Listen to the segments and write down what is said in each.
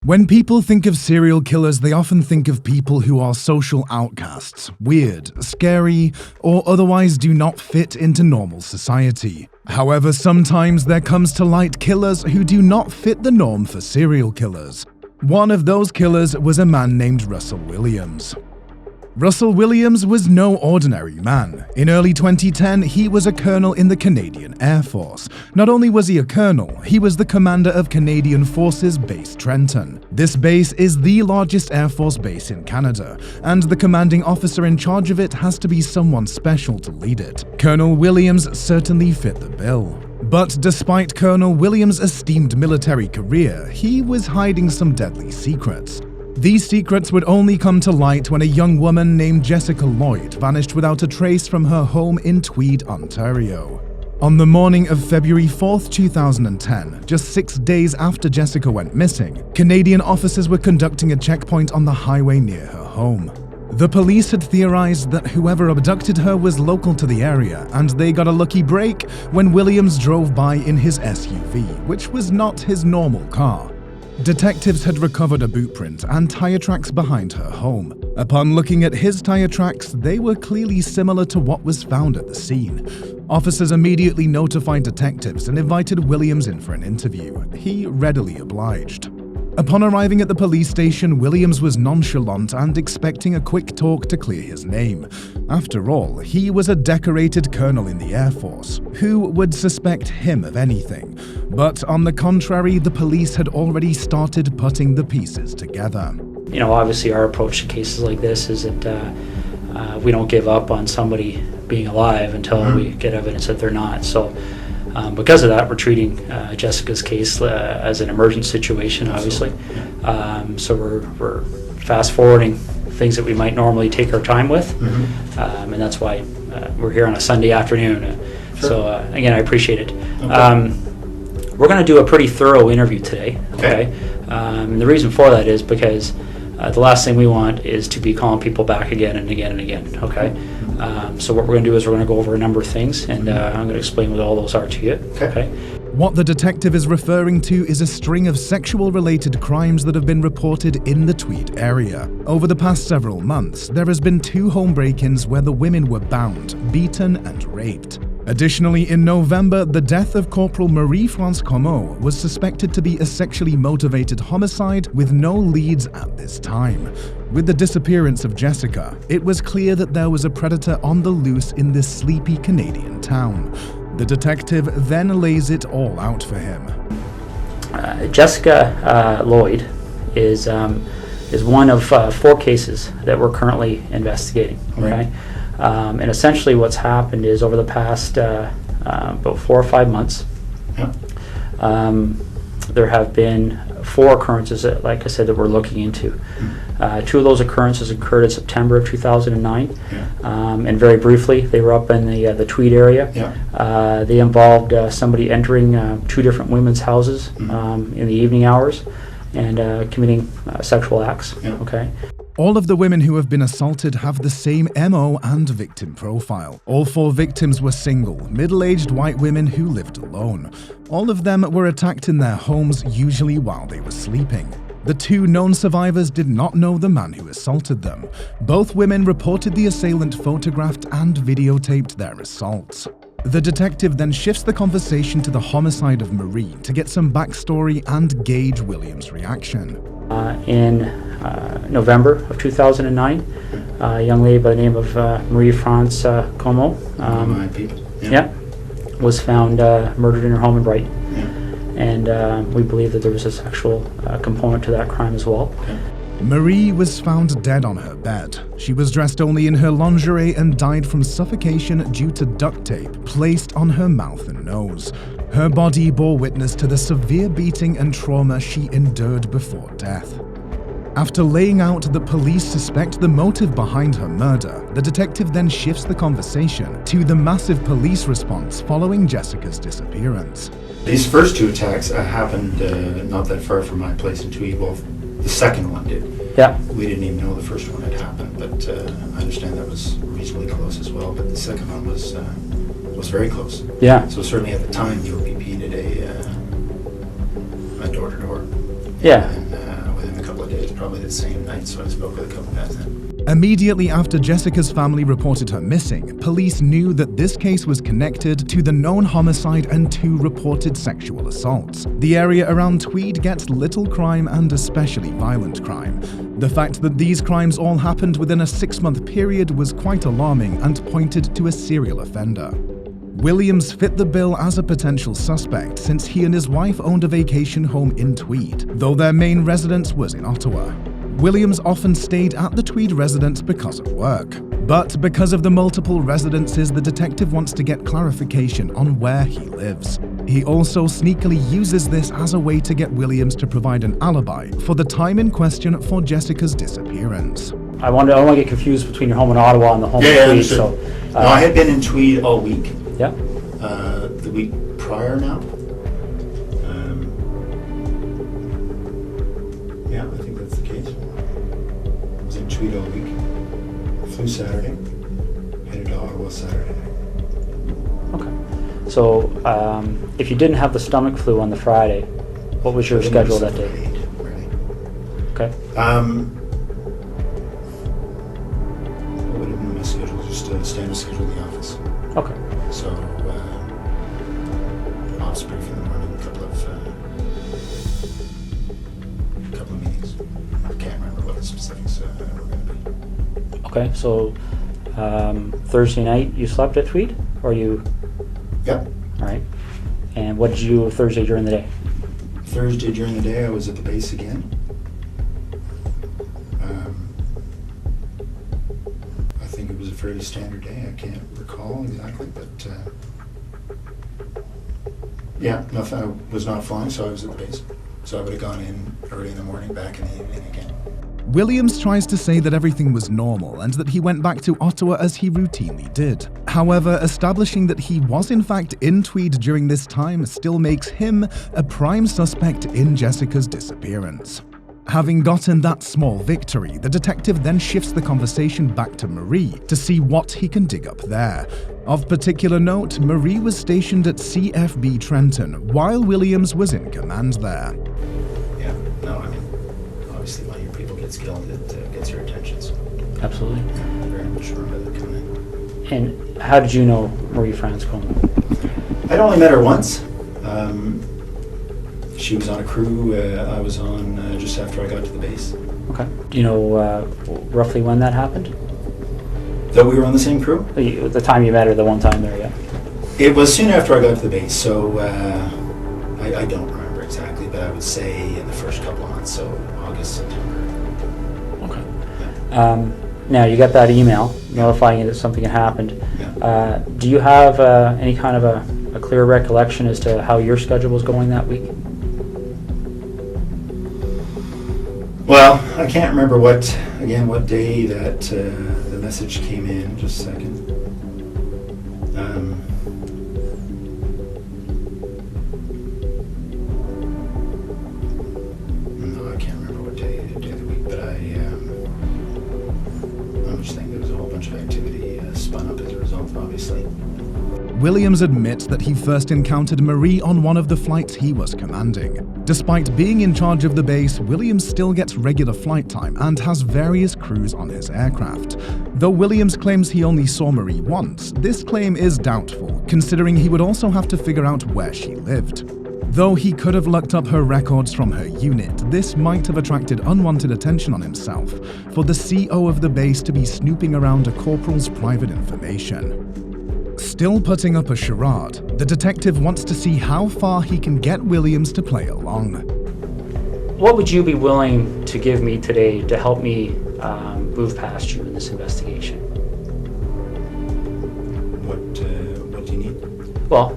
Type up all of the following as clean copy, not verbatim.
When people think of serial killers, they often think of people who are social outcasts, weird, scary, or otherwise do not fit into normal society. However, sometimes there comes to light killers who do not fit the norm for serial killers. One of those killers was a man named Russell Williams. Russell Williams was no ordinary man. In early 2010, he was a colonel in the Canadian Air Force. Not only was he a colonel, he was the commander of Canadian Forces Base Trenton. This base is the largest Air Force base in Canada, and the commanding officer in charge of it has to be someone special to lead it. Colonel Williams certainly fit the bill. But despite Colonel Williams' esteemed military career, he was hiding some deadly secrets. These secrets would only come to light when a young woman named Jessica Lloyd vanished without a trace from her home in Tweed, Ontario. On the morning of February 4th, 2010, just 6 days after Jessica went missing, Canadian officers were conducting a checkpoint on the highway near her home. The police had theorized that whoever abducted her was local to the area, and they got a lucky break when Williams drove by in his SUV, which was not his normal car. Detectives had recovered a boot print and tire tracks behind her home. Upon looking at his tire tracks, they were clearly similar to what was found at the scene. Officers immediately notified detectives and invited Williams in for an interview. He readily obliged. Upon arriving at the police station, Williams was nonchalant and expecting a quick talk to clear his name. After all, he was a decorated colonel in the Air Force. Who would suspect him of anything? But on the contrary, the police had already started putting the pieces together. You know, obviously our approach to cases like this is that we don't give up on somebody being alive until we get evidence that they're not. So because of that, we're treating Jessica's case as an emergent situation, obviously. So we're fast forwarding things that we might normally take our time with, and that's why we're here on a Sunday afternoon. So again, I appreciate it. We're going to do a pretty thorough interview today. Okay. And the reason for that is because the last thing we want is to be calling people back again and again and again. Okay. So what we're going to do is we're going to go over a number of things, and I'm going to explain what all those are to you. Okay. What the detective is referring to is a string of sexual-related crimes that have been reported in the Tweed area. Over the past several months, there has been 2 home break-ins where the women were bound, beaten, and raped. Additionally, in November, the death of Corporal Marie-France Comeau was suspected to be a sexually motivated homicide with no leads at this time. With the disappearance of Jessica, it was clear that there was a predator on the loose in this sleepy Canadian town. The detective then lays it all out for him. Jessica Lloyd is one of 4 cases that we're currently investigating. Okay. And essentially what's happened is over the past about 4 or 5 months, there have been 4 occurrences that, like I said, that we're looking into. 2 of those occurrences occurred in September of 2009, and very briefly, they were up in the Tweed area. They involved somebody entering 2 different women's houses in the evening hours and committing sexual acts. Okay. All of the women who have been assaulted have the same MO and victim profile. All 4 victims were single, middle-aged white women who lived alone. All of them were attacked in their homes, usually while they were sleeping. The 2 known survivors did not know the man who assaulted them. Both women reported the assailant photographed and videotaped their assaults. The detective then shifts the conversation to the homicide of Marie to get some backstory and gauge Williams' reaction. In November of 2009, a young lady by the name of Marie-France Comeau was found murdered in her home in Brighton. And we believe that there was a sexual component to that crime as well. Marie was found dead on her bed. She was dressed only in her lingerie and died from suffocation due to duct tape placed on her mouth and nose. Her body bore witness to the severe beating and trauma she endured before death. After laying out that police suspect the motive behind her murder, the detective then shifts the conversation to the massive police response following Jessica's disappearance. These first 2 attacks happened not that far from my place in Tweed. Well, the second one did. We didn't even know the first one had happened, but I understand that was reasonably close as well. But the second one was very close. So certainly at the time, the OPP did a door-to-door. probably the same night, so I spoke with a couple guys then. Immediately after Jessica's family reported her missing, police knew that this case was connected to the known homicide and 2 reported sexual assaults. The area around Tweed gets little crime and especially violent crime. The fact that these crimes all happened within a 6-month period was quite alarming and pointed to a serial offender. Williams fit the bill as a potential suspect since he and his wife owned a vacation home in Tweed, though their main residence was in Ottawa. Williams often stayed at the Tweed residence because of work. But because of the multiple residences, the detective wants to get clarification on where he lives. He also sneakily uses this as a way to get Williams to provide an alibi for the time in question for Jessica's disappearance. I don't want to get confused between your home in Ottawa and the home in Tweed. So, no, I had been in Tweed all week. Yeah. The week prior now. Yeah, I think that's the case. I was in Tweed all week. Flew Saturday. Headed to Ottawa Saturday night. Okay. So, if you didn't have the stomach flu on the Friday, what was your schedule that day? Really. Okay. What would have been my schedule? Just a standard schedule in the office. Okay. So, office brief in the morning, a couple of meetings. I can't remember what the specifics were going to be. Okay, so Thursday night you slept at Tweed, or you? Yep. All right. And what did you do Thursday during the day? Thursday during the day, I was at the base again. I think it was a fairly standard day. I can't recall exactly, but yeah, nothing. I was not flying, so I was at the base. So I would have gone in early in the morning, back in the evening again. Williams tries to say that everything was normal and that he went back to Ottawa as he routinely did. However, establishing that he was in fact in Tweed during this time still makes him a prime suspect in Jessica's disappearance. Having gotten that small victory, the detective then shifts the conversation back to Marie to see what he can dig up there. Of particular note, Marie was stationed at CFB Trenton while Williams was in command there. Yeah, no, I mean, obviously when your people get killed, it gets your attention. So Absolutely. I'm very much remember that coming in. And how did you know Marie Franscombe? I'd only met her once. She was on a crew. I was on just after I got to the base. Okay. Do you know roughly when that happened? That we were on the same crew? The time you met her, the one time there, yeah. It was soon after I got to the base, so I don't remember exactly, but I would say in the first couple of months, so August, September. Okay. Yeah. Now, you got that email notifying you that something had happened. Yeah. Do you have any kind of a clear recollection as to how your schedule was going that week? Well, I can't remember what day that the message came in. Just a second. No, I can't remember what day of the week, but I'm just thinking there was a whole bunch of activity spun up as a result, obviously. Williams admits that he first encountered Marie on one of the flights he was commanding. Despite being in charge of the base, Williams still gets regular flight time and has various crews on his aircraft. Though Williams claims he only saw Marie once, this claim is doubtful, considering he would also have to figure out where she lived. Though he could have looked up her records from her unit, this might have attracted unwanted attention on himself for the CO of the base to be snooping around a corporal's private information. Still putting up a charade, the detective wants to see how far he can get Williams to play along. What would you be willing to give me today to help me move past you in this investigation? What do you need? Well,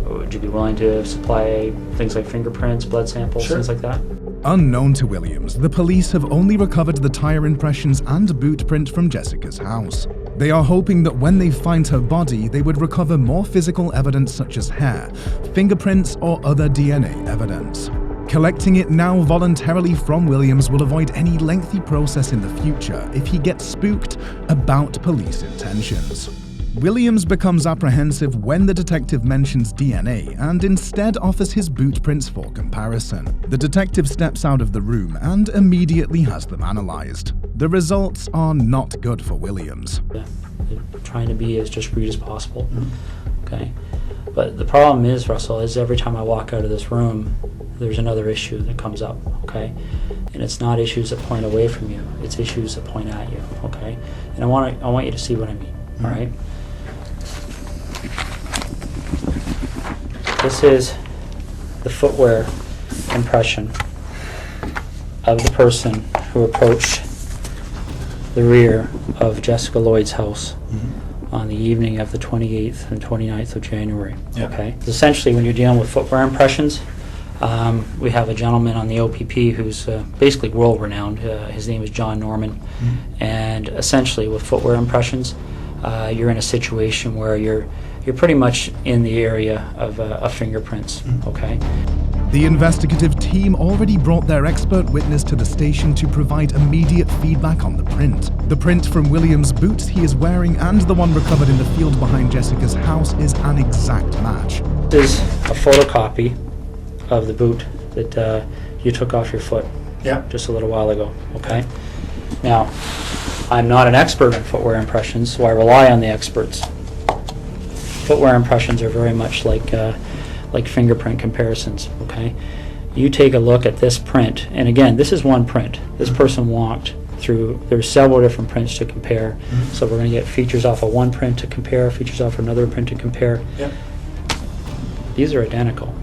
would you be willing to supply things like fingerprints, blood samples, Sure. things like that? Unknown to Williams, the police have only recovered the tire impressions and boot print from Jessica's house. They are hoping that when they find her body, they would recover more physical evidence such as hair, fingerprints, or other DNA evidence. Collecting it now voluntarily from Williams will avoid any lengthy process in the future if he gets spooked about police intentions. Williams becomes apprehensive when the detective mentions DNA and instead offers his boot prints for comparison. The detective steps out of the room and immediately has them analyzed. The results are not good for Williams. Yeah, trying to be as discreet as possible. Okay, but the problem is, Russell, is every time I walk out of this room, there's another issue that comes up. Okay, and it's not issues that point away from you; it's issues that point at you. Okay, and I want you to see what I mean. All right. This is the footwear impression of the person who approached the rear of Jessica Lloyd's house on the evening of the 28th and 29th of January. Yeah. Okay. Essentially, when you're dealing with footwear impressions, we have a gentleman on the OPP who's basically world-renowned. His name is John Norman. And essentially, with footwear impressions, you're in a situation where you're pretty much in the area of fingerprints. Okay. The investigative team already brought their expert witness to the station to provide immediate feedback on the print. The print from Williams' boots he is wearing and the one recovered in the field behind Jessica's house is an exact match. This is a photocopy of the boot that you took off your foot just a little while ago. Okay. Now, I'm not an expert in footwear impressions, so I rely on the experts. Footwear impressions are very much like fingerprint comparisons, okay? You take a look at this print, and again, this is one print. This person walked through, there's several different prints to compare, so we're going to get features off of one print to compare, features off another print to compare. Yep. These are identical.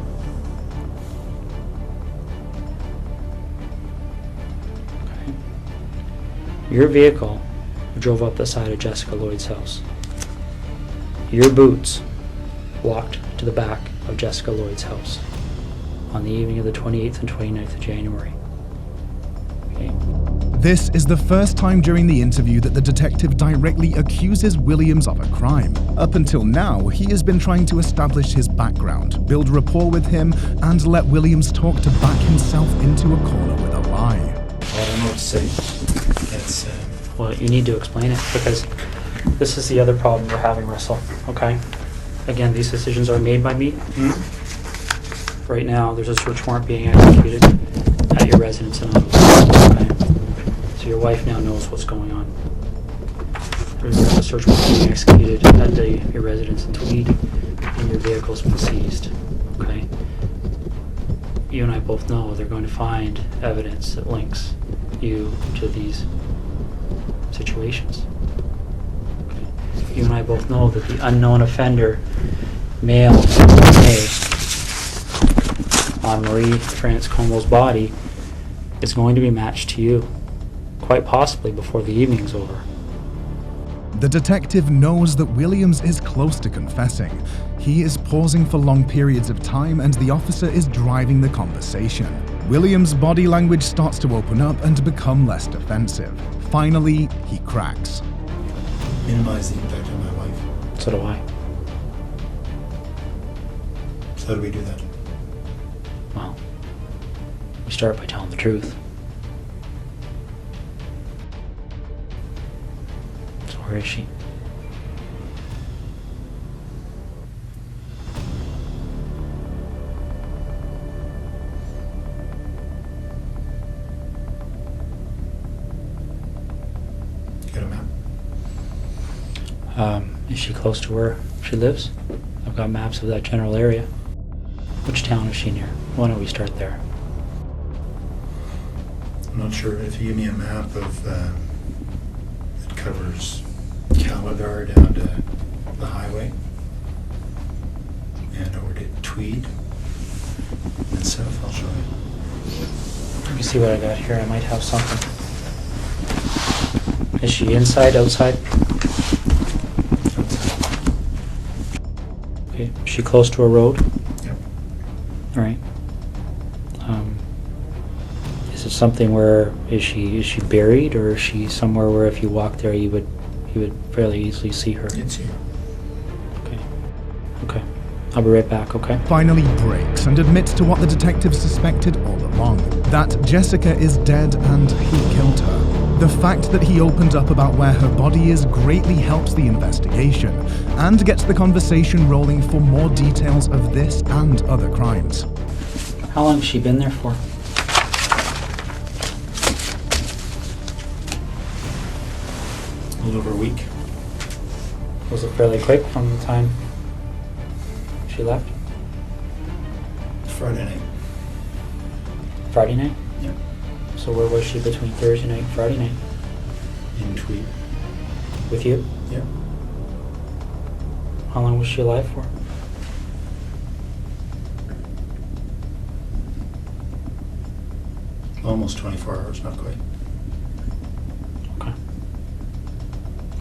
Okay. Your vehicle drove up the side of Jessica Lloyd's house. Your boots walked to the back of Jessica Lloyd's house on the evening of the 28th and 29th of January. Okay. This is the first time during the interview that the detective directly accuses Williams of a crime. Up until now, he has been trying to establish his background, build rapport with him, and let Williams talk to back himself into a corner with a lie. Well, I don't know what to say. It's, Well, you need to explain it, because this is the other problem we're having, Russell, okay? Again, these decisions are made by me. Right now, there's a search warrant being executed at your residence in Ottawa. Okay? So your wife now knows what's going on. There's a search warrant being executed at your residence in Tweed, and your vehicle's been seized. Okay? You and I both know they're going to find evidence that links you to these situations. You and I both know that the unknown offender, male, on Marie France Comeau's body is going to be matched to you, quite possibly before the evening's over. The detective knows that Williams is close to confessing. He is pausing for long periods of time and the officer is driving the conversation. Williams' body language starts to open up and become less defensive. Finally, he cracks. minimize the impact on my wife. So do I. So how do we do that? Well, we start by telling the truth. So where is she? Get a map. Is she close to where she lives? I've got maps of that general area. Which town is she near? Why don't we start there? I'm not sure if you give me a map of that covers Calagar down to the highway and over to Tweed and south, I'll show you. Let me see what I got here. I might have something. Is she inside, outside? Okay. Is she close to a road? Yep. All right. Is it something where is she buried, or is she somewhere where if you walk there you would fairly easily see her? It's here. Okay. Okay. I'll be right back, okay? Finally breaks and admits to what the detective suspected all along, that Jessica is dead and he killed her. The fact that he opened up about where her body is greatly helps the investigation and gets the conversation rolling for more details of this and other crimes. How long has she been there for? A little over a week. Was it fairly quick from the time she left? Friday night. Friday night? Yeah. So where was she between Thursday night and Friday night? In Tweed. With you? Yeah. How long was she alive for? Almost 24 hours, not quite. Okay.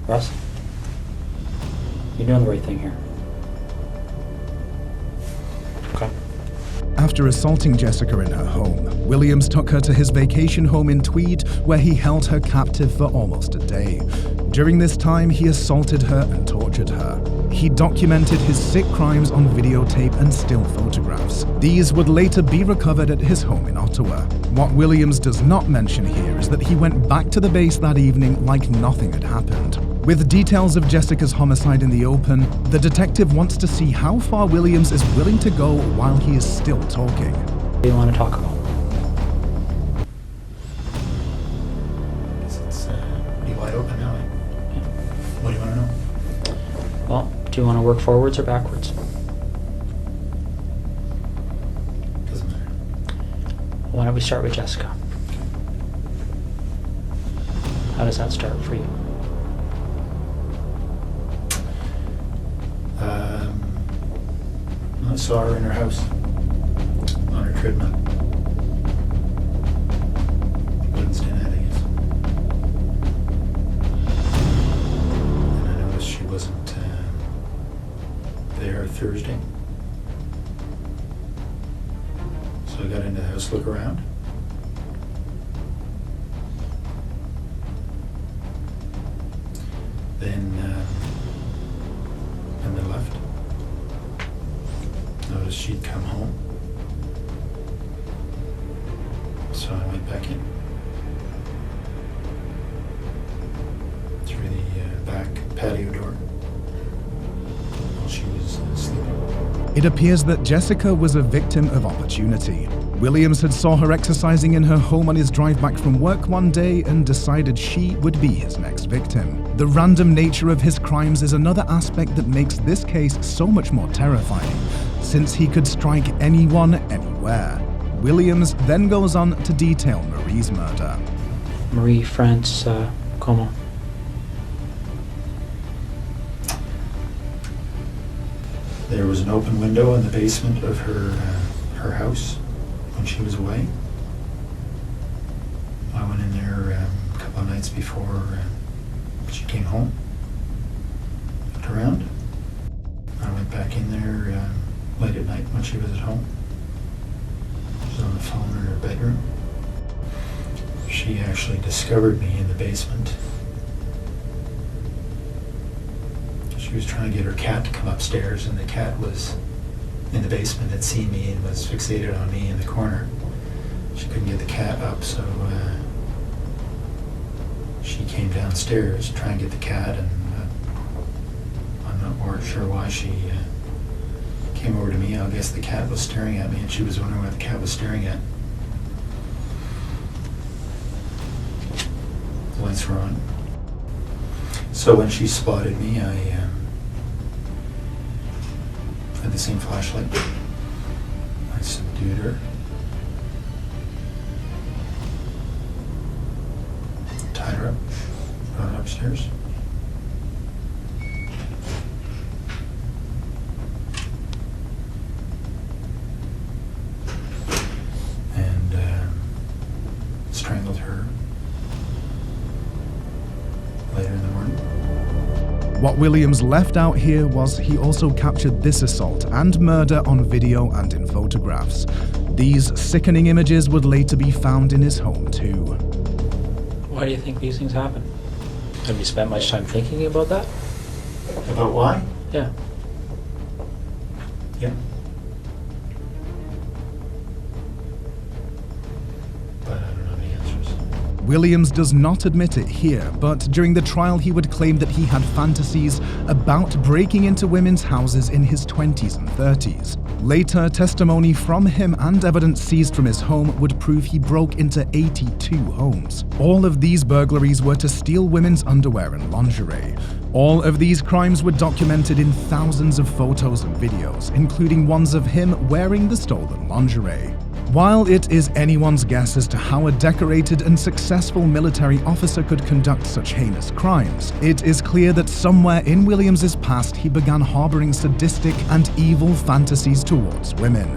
Russ? You're doing the right thing here. Okay. After assaulting Jessica in her home, Williams took her to his vacation home in Tweed, where he held her captive for almost a day. During this time, he assaulted her and tortured her. He documented his sick crimes on videotape and still photographs. These would later be recovered at his home in Ottawa. What Williams does not mention here is that he went back to the base that evening like nothing had happened. With details of Jessica's homicide in the open, the detective wants to see how far Williams is willing to go while he is still talking. What do you want to talk about? It's pretty wide open now. What do you want to know? Well, do you want to work forwards or backwards? Doesn't matter. Why don't we start with Jessica? How does that start for you? I saw her in her house on her treadmill. Wednesday night, I guess. And I noticed she wasn't there Thursday. So I got into the house to look around. Then they left. Noticed she'd come home. So I went back in. Through the back patio door. While she was sleeping. It appears that Jessica was a victim of opportunity. Williams had saw her exercising in her home on his drive back from work one day and decided she would be his next victim. The random nature of his crimes is another aspect that makes this case so much more terrifying, since he could strike anyone, anywhere. Williams then goes on to detail Marie's murder. Marie France Como. There was an open window in the basement of her house when she was away. I went in there a couple of nights before she came home. Looked around. I went back in there late at night when she was at home. She was on the phone in her bedroom. She actually discovered me in the basement. She was trying to get her cat to come upstairs, and the cat was in the basement, had seen me and was fixated on me in the corner. She couldn't get the cat up, so she came downstairs to try and get the cat, and I'm not more sure why she came over to me. I guess the cat was staring at me, and she was wondering what the cat was staring at. The lights were on. So when she spotted me, I had the same flashlight. I subdued her. Tied her up. Brought her upstairs. And strangled her later in the morning. What Williams left out here was he also captured this assault and murder on video and in photographs. These sickening images would later be found in his home too. Why do you think these things happen? Have you spent much time thinking about that? About why? Yeah. Yeah. But I don't know the answers. Williams does not admit it here, but during the trial he would claim that he had fantasies about breaking into women's houses in his 20s and 30s. Later, testimony from him and evidence seized from his home would prove he broke into 82 homes. All of these burglaries were to steal women's underwear and lingerie. All of these crimes were documented in thousands of photos and videos, including ones of him wearing the stolen lingerie. While it is anyone's guess as to how a decorated and successful military officer could conduct such heinous crimes, it is clear that somewhere in Williams's past he began harboring sadistic and evil fantasies towards women.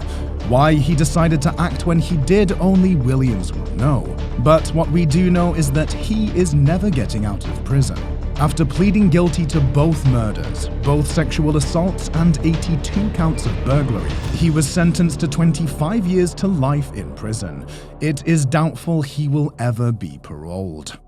Why he decided to act when he did, only Williams will know. But what we do know is that he is never getting out of prison. After pleading guilty to both murders, both sexual assaults, and 82 counts of burglary, he was sentenced to 25 years to life in prison. It is doubtful he will ever be paroled.